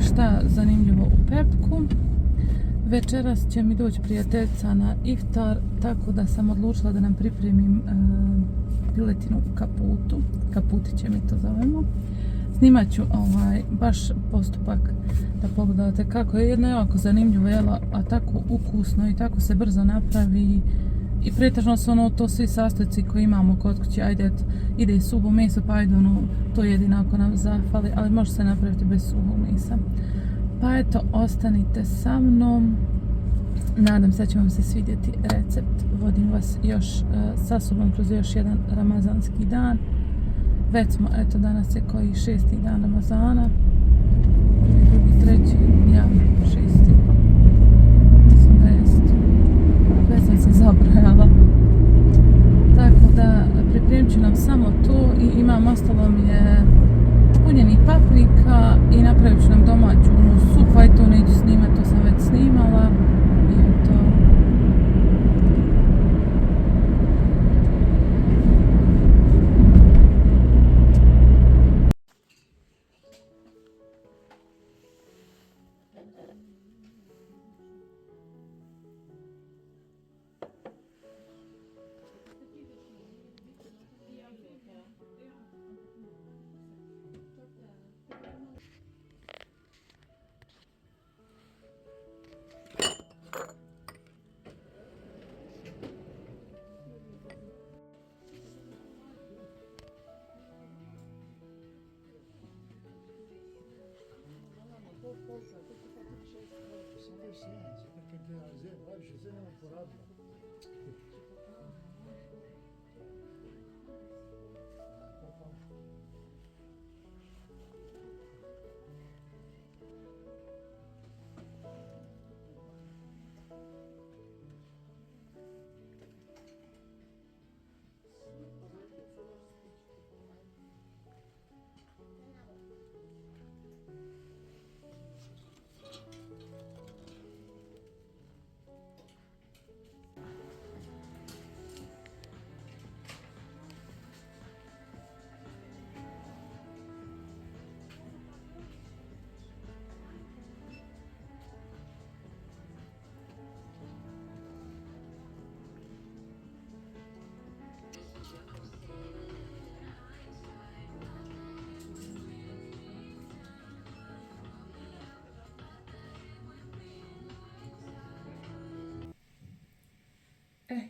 šta zanimljivo u Pepku. Večeras će mi doći prijateljica na iftar, tako da sam odlučila da nam pripremim piletinu u kaputu. Kaputiće mi to zovemo. Snimat ću baš postupak da pogledate kako je jedno jako zanimljivo jelo, a tako ukusno i tako se brzo napravi. I pretežno su to svi sastojci koji imamo kod kuće, ajde ide i suho meso, pa ajde to jedino ako nam zafali, ali može se napraviti bez suhog mesa. Pa eto, ostanite sa mnom, nadam se da će vam se svidjeti recept, vodim vas još sa sobom kroz još jedan ramazanski dan. Već smo, eto danas je koji 6. dan Ramazana, drugi, treći, ja 6. Mislim da jest. Već sam se zabrojala. Tako da pripremit ću nam samo to i imam, ostalo mi je punjeni paprika i napravit ću nam domaću supu, aj to neću snimati, to sam već snimala. I eto.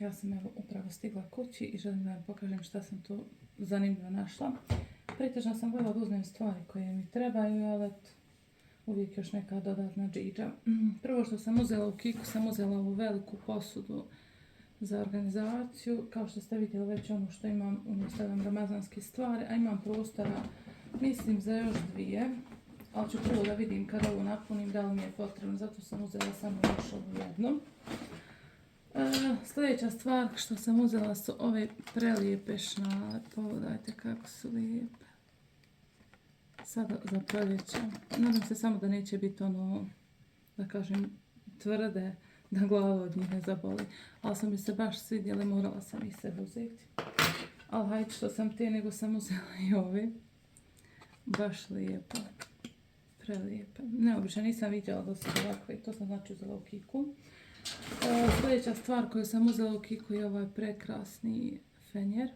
Ja sam evo upravo stigla kući i želim da vam pokažem šta sam tu zanimljivo našla. Pretežno sam voljela da uzmem stvari koje mi trebaju, ali uvijek još neka dodatna džiđa. Prvo što sam uzela u Kiku, sam uzela ovu veliku posudu za organizaciju. Kao što ste vidjeli već ono što imam, stavljam ramazanske stvari, a imam prostora, mislim, za još dvije. Ali ću prvo da vidim kada ovo napunim, da li mi je potrebno, zato sam uzela samo još ovu jednu. Sljedeća stvar što sam uzela su ove prelijepe šnale, pogledajte kako su lijepe. Sada za proljeće. Nadam se samo da neće biti da kažem, tvrde, da glava od njih ne zaboli. Ali sam mi se baš svidjeli, morala sam ih sebe uzeti. Ali hajde što sam te, nego sam uzela i ove. Baš lijepo. Prelijepe. Neobično, nisam vidjela da su ovakve, to sam znači uzela u Kiku. Sljedeća stvar koju sam uzela u Kiku je ovaj prekrasni fenjer.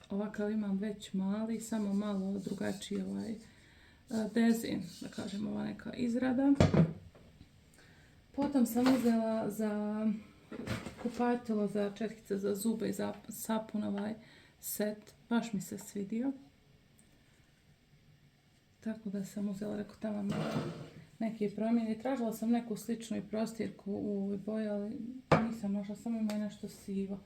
Ovakav imam već mali, samo malo drugačiji dezin, da kažem, ova neka izrada. Potom sam uzela za kupatilo, za četkice za zube i za sapun ovaj set. Baš mi se svidio. Tako da sam uzela, rekao, tamo neke promjene. Tražila sam neku sličnu i prostirku u ovoj boji, ali nisam našla, samo ima nešto sivo.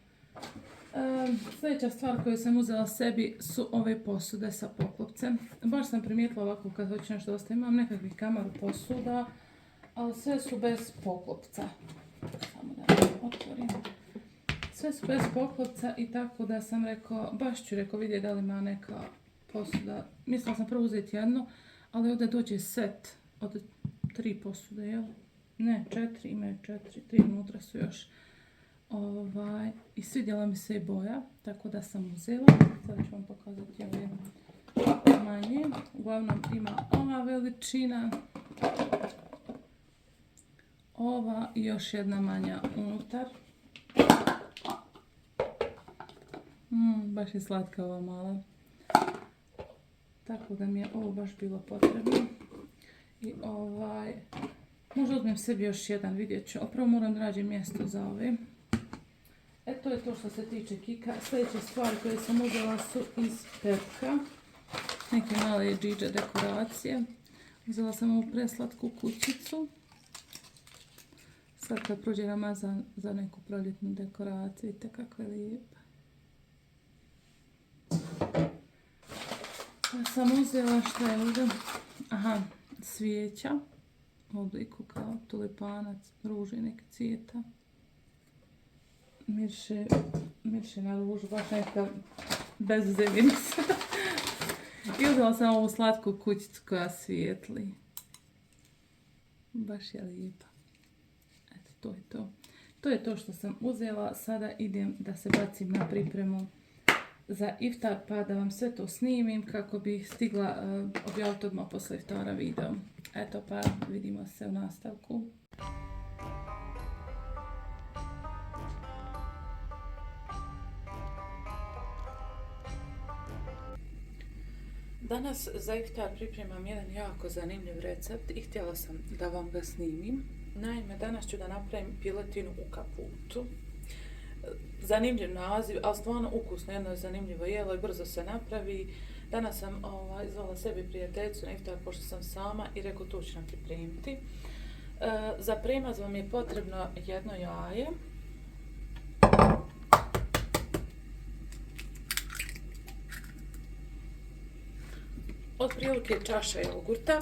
Sljedeća stvar koju sam uzela sebi su ove posude sa poklopcem. Baš sam primijetila ovako kad hoću nešto ostaviti. Imam nekakvih kamaru posuda, ali sve su bez poklopca. Samo da otvorim. Sve su bez poklopca i tako da sam rekao, baš ću vidjeti da li ima neka posuda. Mislila sam prvo uzeti jednu, ali ovdje dođe set od 3 posude, jel? Ne, 4, imaju 4, 3 unutra su još. I svidjela mi se i boja, tako da sam uzela. Sad ću vam pokazati ove manje. Uglavnom ima ova veličina. ova i još jedna manja unutar. Baš je slatka ova mala. Tako da mi je ovo baš bilo potrebno. I možda uzmem sebi još jedan, vidjet ću. Opravo moram da nađem mjesto za ove. To je to što se tiče Kika. Sljedeće stvari koje sam uzela su iz Pepka. Neke male džiđe dekoracije. Uzela sam ovu preslatku kućicu. Sad kad prođe Ramazan za neku proljetnu dekoraciju, vidite kako je lijepa. Pa sam uzela šta je ovdje? Svijeća. U obliku kao tulipanac, ruže neke cvijeta. Mirše na ružu, baš neka bezzemica. I uzela sam ovu slatku kućicu koja svijetli. Baš je lijepa. Eto, to je to. To je to što sam uzela. Sada idem da se bacim na pripremu za iftar, pa da vam sve to snimim kako bi stigla objaviti odmah posle iftara video. Eto, pa vidimo se u nastavku. Danas za iftar pripremam jedan jako zanimljiv recept i htjela sam da vam ga snimim. Naime, danas ću da napravim piletinu u kaputu. Zanimljiv naziv, ali stvarno ukusno, jedno je zanimljivo jelo i brzo se napravi. Danas sam zvala sebi prijateljicu na iftar pošto sam sama i rekao tu ću nam pripremiti. Za premaz vam je potrebno jedno jaje. Otprilike čaša jogurta.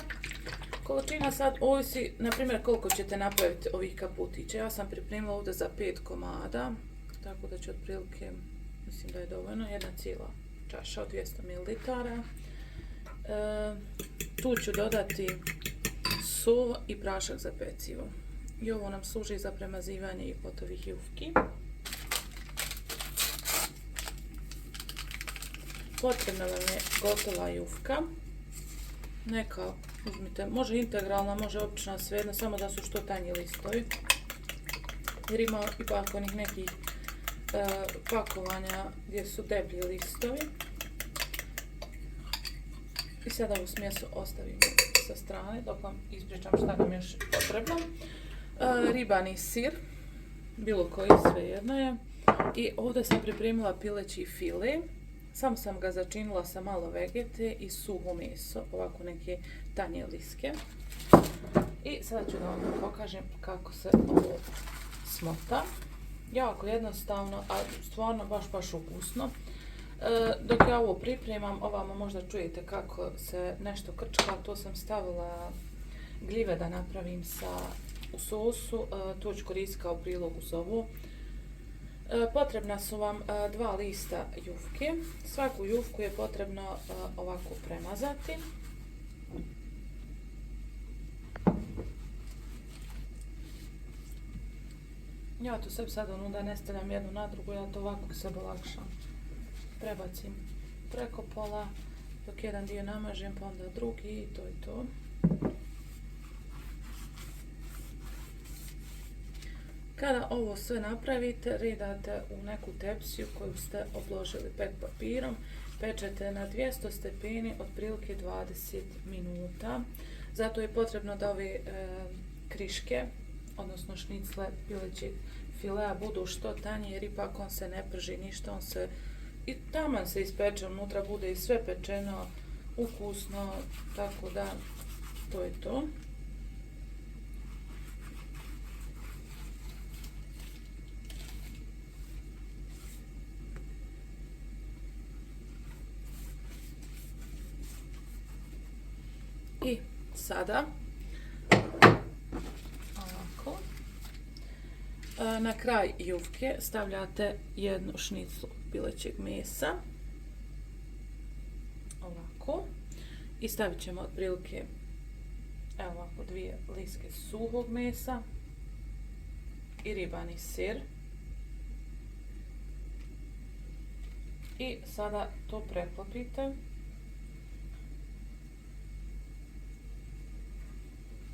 Količina sad ovisi, na primjer, koliko ćete napraviti ovih kaputića. Ja sam pripremila ovdje za 5 komada, tako da će otprilike, mislim da je dovoljno, jedna cijela čaša od 200 ml. Tu ću dodati sol i prašak za pecivo. I ovo nam služi za premazivanje i gotovih jufki. Potrebna vam je gotova jufka. Neka uzmite, može integralna, može obična, svejedno, samo da su što tanji listovi. Jer ima ipak onih nekih pakovanja gdje su deblji listovi. I sada ovu smjesu ostavimo sa strane dok vam ispričam šta nam još potrebno. Ribani sir, bilo koji, svejedno je. I ovdje sam pripremila pileći file. Samo sam ga začinila sa malo vegete i suho meso, ovako neke tanje liske. I sada ću da vam pokažem kako se ovo smota. Jako jednostavno, a stvarno baš ukusno. Dok ja ovo pripremam, ovamo možda čujete kako se nešto krčka, to sam stavila gljive da napravim u sosu, to ću koristiti kao prilog uz ovo. Potrebna su vam 2 lista jufke. Svaku jufku je potrebno ovako premazati. Ja tu sebi sad da ne stavljam jednu na drugu, ja to ovako sebi olakšam. Prebacim preko pola, dok jedan dio namažem, pa onda drugi i to je to. Kada ovo sve napravite, redate u neku tepsiju koju ste obložili pek papirom, pečete na 200 stepeni otprilike 20 minuta. Zato je potrebno da ove kriške, odnosno šnicle pilećeg filea budu što tanje, jer ipak on se ne prži ništa, on se i taman se ispeče, unutra bude i sve pečeno, ukusno, tako da to je to. I sada ovako na kraj jufke stavljate jednu šniclu pilećeg mesa, ovako, i stavit ćemo otprilike evo ovako 2 liske suhog mesa i ribani sir. I sada to preklopite.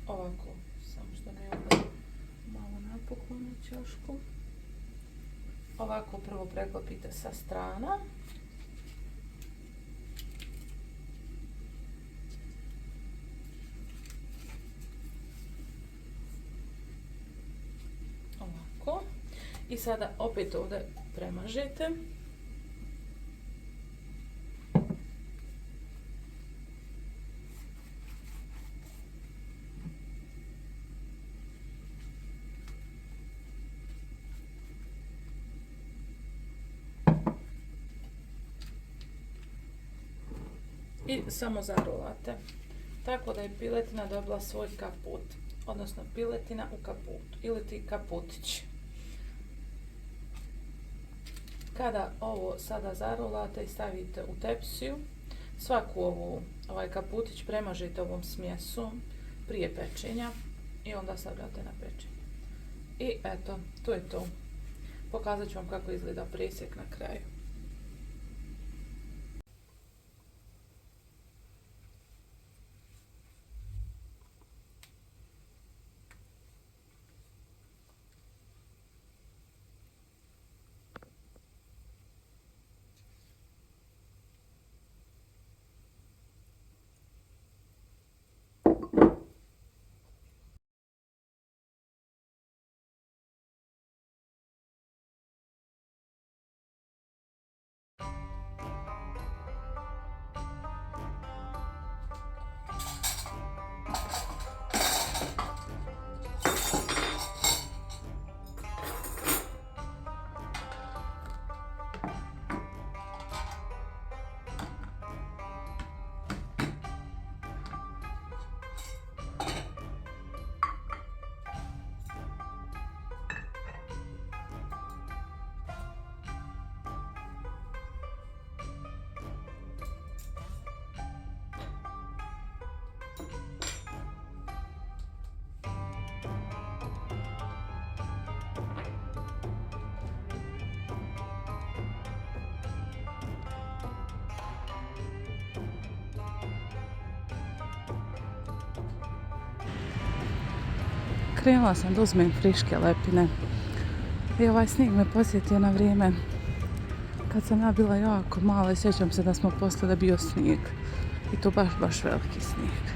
Ovako, samo što ne ovdje ćošku. Ovako prvo preklopite sa strana. Ovako. I sada opet ovdje premažete. I samo zarolate. Tako da je piletina dobila svoj kaput. Odnosno piletina u kaputu. Ili ti kaputić. Kada ovo sada zarolate i stavite u tepsiju, svaku ovaj kaputić premažite ovom smjesu prije pečenja i onda stavljate na pečenje. I eto, to je to. Pokazat ću vam kako izgleda presjek na kraju. Krenula sam da uzmem friške lepine i ovaj snijeg me posjetio na vrijeme kad sam ja bila jako mala i sjećam se da smo poslije da bio snijeg i to baš veliki snijeg.